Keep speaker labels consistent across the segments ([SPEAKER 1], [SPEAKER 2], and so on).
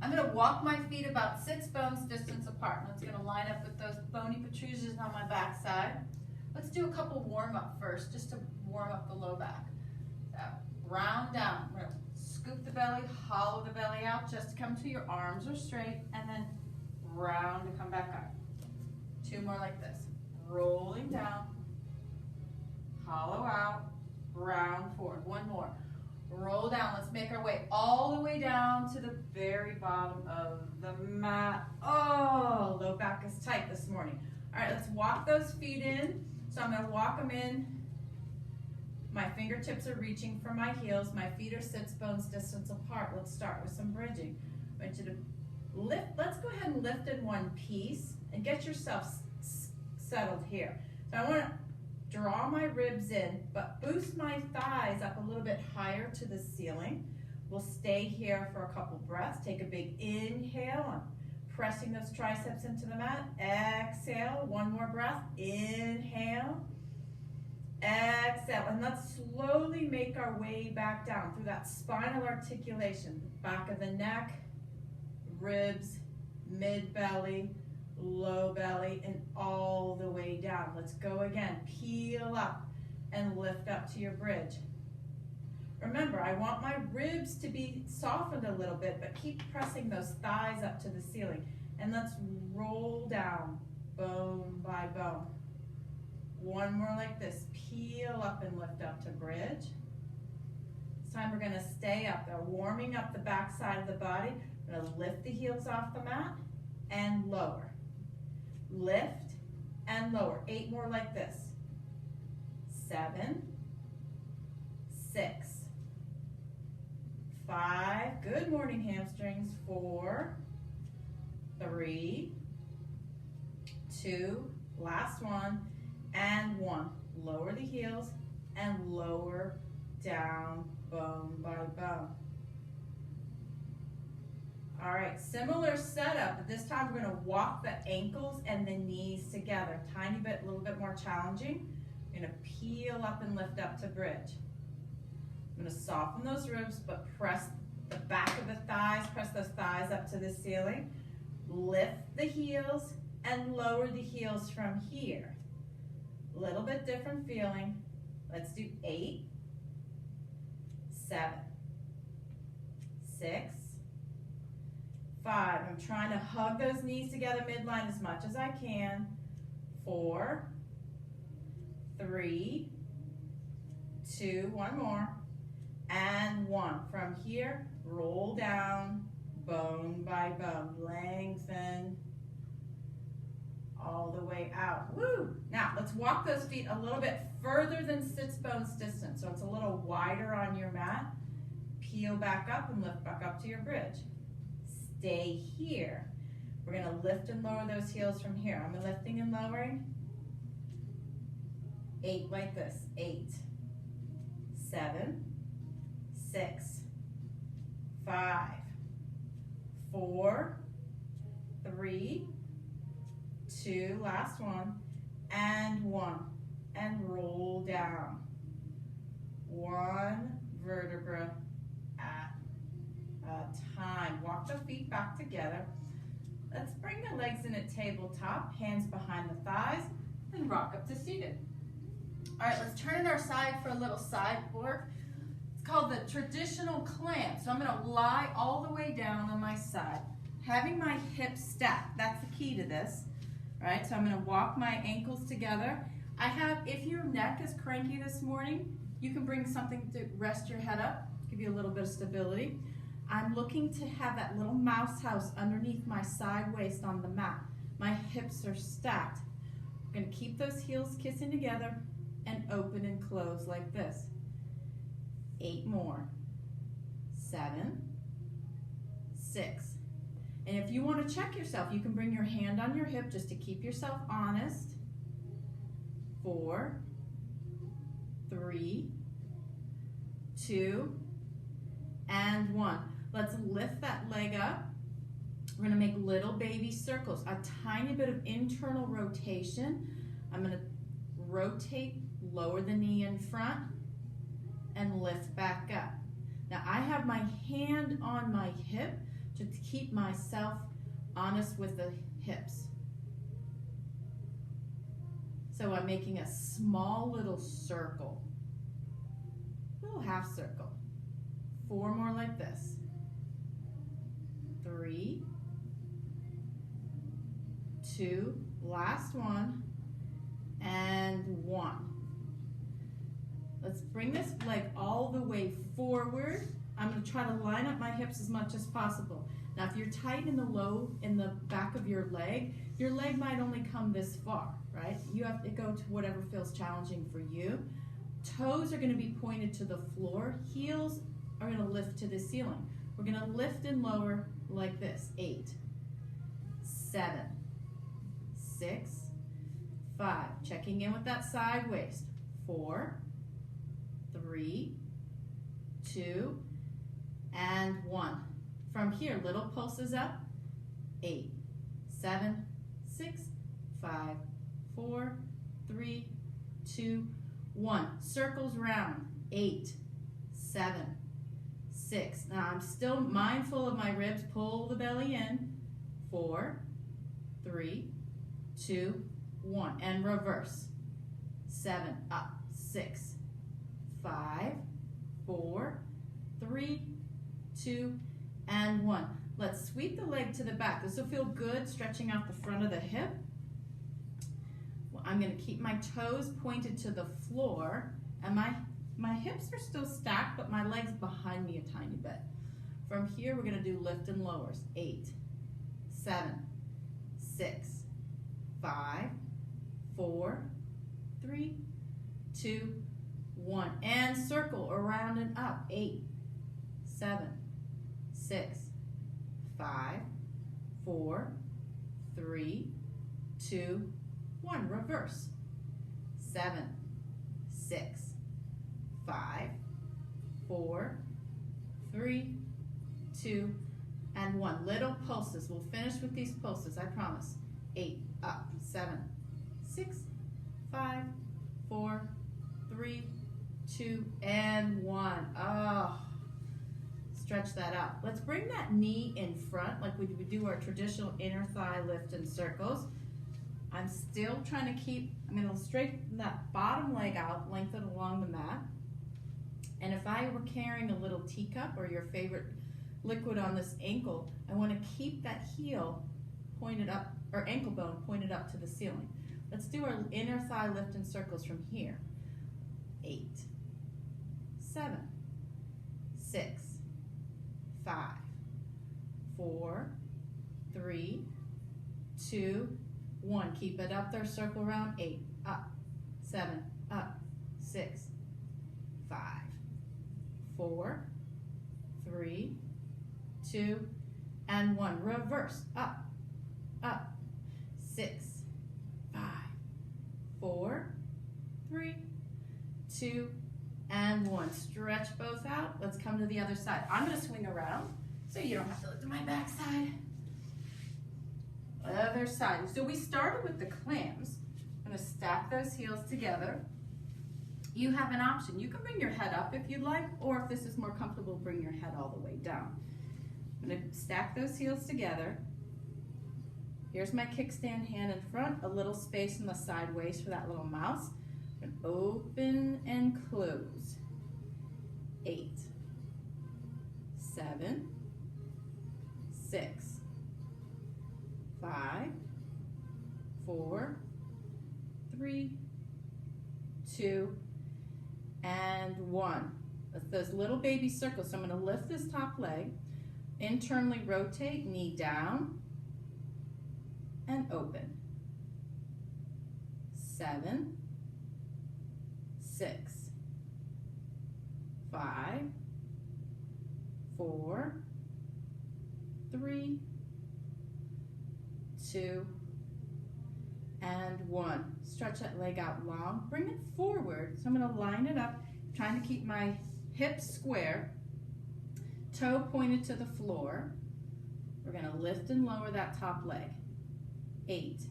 [SPEAKER 1] I'm gonna walk my feet about 6 bones distance apart. That's gonna line up with those bony protrusions on my backside. Let's do a couple warm up first, just to warm up the low back. So, round down. We're gonna scoop the belly, hollow the belly out, just to come to your arms are straight, and then round to come back up. 2 more like this. Rolling down, hollow out, round forward. 1 more. Roll down. Let's make our way all the way down to the very bottom of the mat. Oh, low back is tight this morning. All right, let's walk those feet in. So I'm going to walk them in. My fingertips are reaching for my heels. My feet are sits bones distance apart. Let's start with some bridging. I want you to lift. Let's go ahead and lift in one piece and get yourself settled here. So I want to draw my ribs in, but boost my thighs up a little bit higher to the ceiling. We'll stay here for a couple breaths. Take a big inhale and pressing those triceps into the mat. Exhale, 1 more breath. Inhale, exhale, and let's slowly make our way back down through that spinal articulation. Back of the neck, ribs, mid-belly, low belly, and all the way down. Let's go again. Peel up and lift up to your bridge. Remember, I want my ribs to be softened a little bit, but keep pressing those thighs up to the ceiling. And let's roll down, bone by bone. 1 more like this. Peel up and lift up to bridge. This time we're going to stay up there, warming up the back side of the body. We're going to lift the heels off the mat and lower. Lift and lower. 8 more like this. 7, 6, 5. Good morning, hamstrings. 4, 3, 2, last one, and 1. Lower the heels and lower down bone by bone. All right, similar setup, but this time we're going to walk the ankles and the knees together. Tiny bit, a little bit more challenging. We're going to peel up and lift up to bridge. I'm going to soften those ribs, but press the back of the thighs, press those thighs up to the ceiling. Lift the heels and lower the heels from here. A little bit different feeling. Let's do 8, 7, 6, 5. I'm trying to hug those knees together midline as much as I can. 4, 3, 2, 1 more, and 1. From here, roll down, bone by bone, lengthen all the way out. Woo! Now, let's walk those feet a little bit further than sits bones distance, so it's a little wider on your mat. Peel back up and lift back up to your bridge. Stay here. We're going to lift and lower those heels from here. I'm lifting and lowering. 8 like this. 8, 7, 6, 5, 4, 3, 2, last one, and 1. And roll down. 1 vertebra at a time. Walk the feet back together. Let's bring the legs in at tabletop, hands behind the thighs, and rock up to seated. All right, let's turn it our side for a little side work. It's called the traditional clamp. So I'm going to lie all the way down on my side, having my hips stacked. That's the key to this, right? So I'm going to walk my ankles together. If your neck is cranky this morning, you can bring something to rest your head up, give you a little bit of stability. I'm looking to have that little mouse house underneath my side waist on the mat. My hips are stacked. I'm going to keep those heels kissing together and open and close like this. 8 more. 7, 6. And if you want to check yourself, you can bring your hand on your hip just to keep yourself honest. 4, 3, 2, and 1. Let's lift that leg up. We're going to make little baby circles, a tiny bit of internal rotation. I'm going to rotate, lower the knee in front, and lift back up. Now I have my hand on my hip to keep myself honest with the hips. So I'm making a small little circle, little half circle. 4 more like this. 3, 2, last one, and 1. Let's bring this leg all the way forward. I'm going to try to line up my hips as much as possible. Now, if you're tight in the back of your leg might only come this far, right? You have to go to whatever feels challenging for you. Toes are going to be pointed to the floor. Heels are going to lift to the ceiling. We're going to lift and lower like this. 8, 7, 6, 5. Checking in with that side waist. 4, 3, 2, and 1. From here, little pulses up. 8, 7, 6, 5, 4, 3, 2, 1. Circles round. 8, 7, 6. Now I'm still mindful of my ribs. Pull the belly in. 4, 3, 2, 1. And reverse. 7, up. 6, 5, 4, 3, 2, and 1. Let's sweep the leg to the back. This will feel good, stretching out the front of the hip. Well, I'm going to keep my toes pointed to the floor, and my hips are still stacked, but my leg's behind me a tiny bit. From here, we're going to do lift and lowers. 8, 7, 6, 5, 4, 3, 2, 1. And circle around and up. 8, 7, 6, 5, 4, 3, 2, 1. Reverse. 7, 6, 5, 4, 3, 2, and 1. Little pulses. We'll finish with these pulses, I promise. 8, up. 7, 6, 5, 4, 3, 2, and 1. Oh. Stretch that out. Let's bring that knee in front like we would do our traditional inner thigh lift in circles. I'm still trying to I'm going to straighten that bottom leg out, lengthen along the mat. And if I were carrying a little teacup or your favorite liquid on this ankle, I want to keep that heel pointed up, or ankle bone pointed up to the ceiling. Let's do our inner thigh lift in circles from here. 8, 7, 6, 5, 4, 3, 2, 1. Keep it up there, circle around. 8, up, 7, up, 6, 5, 4, 3, 2, and 1. Reverse, up, up, 6, 5, 4, 3, 2, and 1. Stretch both out. Let's come to the other side. I'm going to swing around so you don't have to look at my backside. Other side. So we started with the clams. I'm going to stack those heels together. You have an option. You can bring your head up if you'd like, or if this is more comfortable, bring your head all the way down. I'm going to stack those heels together. Here's my kickstand hand in front, a little space in the side waist for that little mouse. And open and close. 8, 7, 6, 5, 4, 3, 2, and 1. That's those little baby circles. So I'm going to lift this top leg, internally rotate, knee down, and open. 7, 6, 5, 4, 3, 2, and 1. Stretch that leg out long. Bring it forward. So I'm going to line it up, trying to keep my hips square, toe pointed to the floor. We're going to lift and lower that top leg. 8,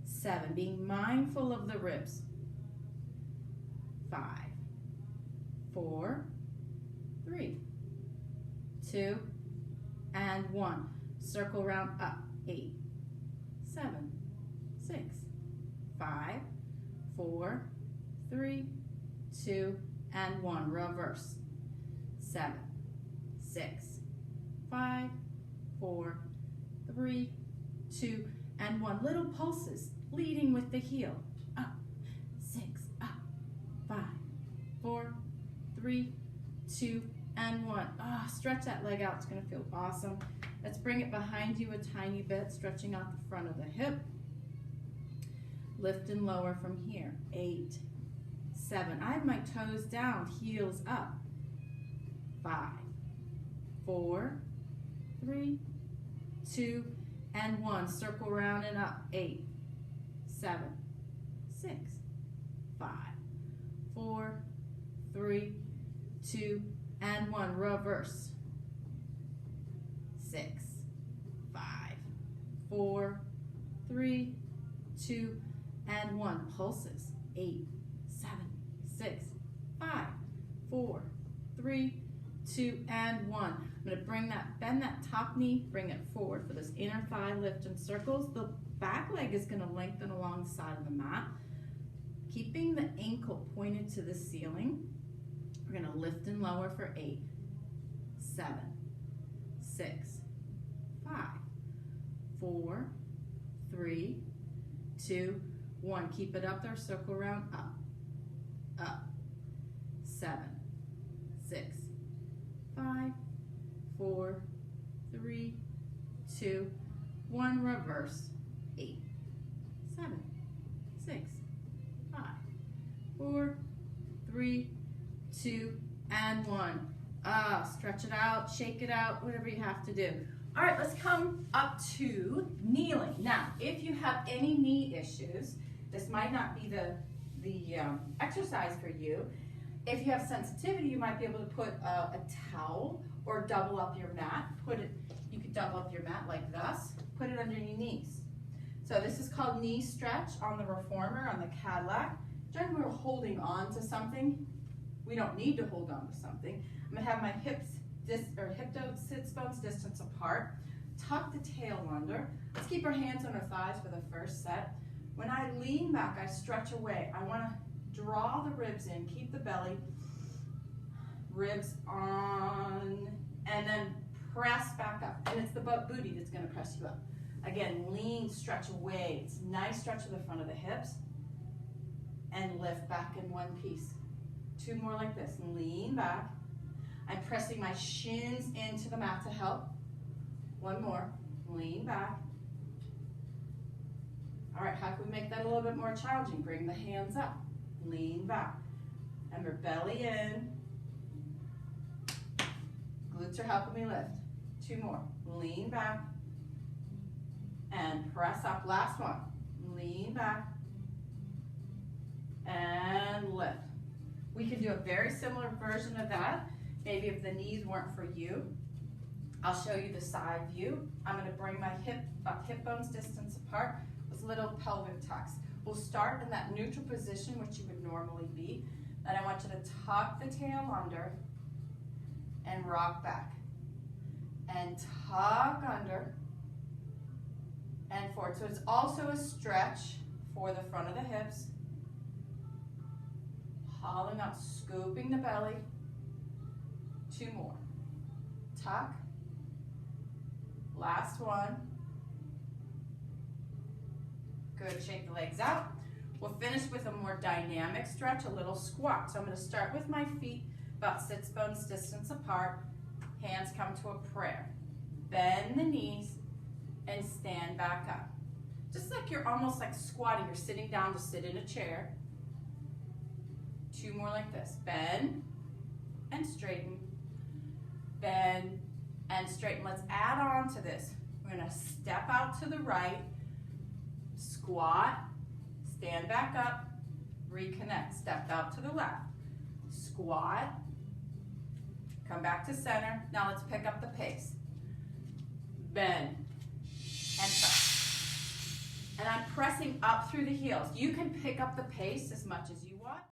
[SPEAKER 1] 7, being mindful of the ribs. 5, 4, 3, 2,
[SPEAKER 2] and 1. Circle round up. 8, 7, 6, 5, 4, 3, 2, and 1. Reverse. 7, 6, 5, 4, 3, 2, and 1. Little pulses, leading with the heel. Up, 6, up, 5, 4, 3, 2, and 1. Stretch that leg out. It's going to feel awesome. Let's bring it behind you a tiny bit, stretching out the front of the hip. Lift and lower from here. 8, 7. I have my toes down, heels up. 5, 4, 3, 2, and 1. Circle round and up. 8, 7, 6, 5, 4, 3, 2, and 1. Reverse. 6, 5, 4, 3, 2, and 1. Pulses. 8, 7, 6, 5, 4, 3, 2, and 1. I'm going to bend that top knee, bring it forward for this inner thigh lift in circles. The back leg is going to lengthen along the side of the mat, keeping the ankle pointed to the ceiling. We're going to lift and lower for 8, 7, 6, 5, 4, 3, 2, 1. Keep it up there, circle around, up, 7, 6, 5, 4, 3, 2, 1. Reverse. 8, 7, 6, 5, 4, 3, 2, and 1. Stretch it out, shake it out, whatever you have to do. All right, let's come up to kneeling. Now, if you have any knee issues, this might not be the exercise for you. If you have sensitivity, you might be able to put a towel or double up your mat. You could double up your mat like this. Put it under your knees. So this is called knee stretch on the Reformer, on the Cadillac. Generally, we're holding on to something. We don't need to hold on to something. I'm gonna have my hip sits bones distance apart. Tuck the tail under. Let's keep our hands on our thighs for the first set. When I lean back, I stretch away. I wanna draw the ribs in, keep the belly, ribs on, and then press back up. And it's the booty that's gonna press you up. Again, lean, stretch away. It's a nice stretch to the front of the hips. And lift back in one piece. 2 more like this. Lean back. I'm pressing my shins into the mat to help. 1 more. Lean back. All right, how can we make that a little bit more challenging? Bring the hands up. Lean back. Remember, belly in. Glutes are helping me lift. 2 more. Lean back. And press up. Last one. Lean back. And lift. We can do a very similar version of that. Maybe if the knees weren't for you. I'll show you the side view. I'm going to bring my hip bones distance apart with little pelvic tucks. We'll start in that neutral position, which you would normally be. Then I want you to tuck the tail under and rock back. And tuck under and forward. So it's also a stretch for the front of the hips. Hollowing out, scooping the belly. 2 more. Tuck. Last one. Good, shake the legs out. We'll finish with a more dynamic stretch, a little squat. So I'm going to start with my feet about sits bones distance apart. Hands come to a prayer. Bend the knees and stand back up. Just like you're almost like squatting. You're sitting down to sit in a chair. 2 more like this. Bend and straighten. Bend and straighten. Let's add on to this. We're going to step out to the right, squat, stand back up, reconnect. Step out to the left, squat, come back to center. Now let's pick up the pace. Bend and press. And I'm pressing up through the heels. You can pick up the pace as much as you want.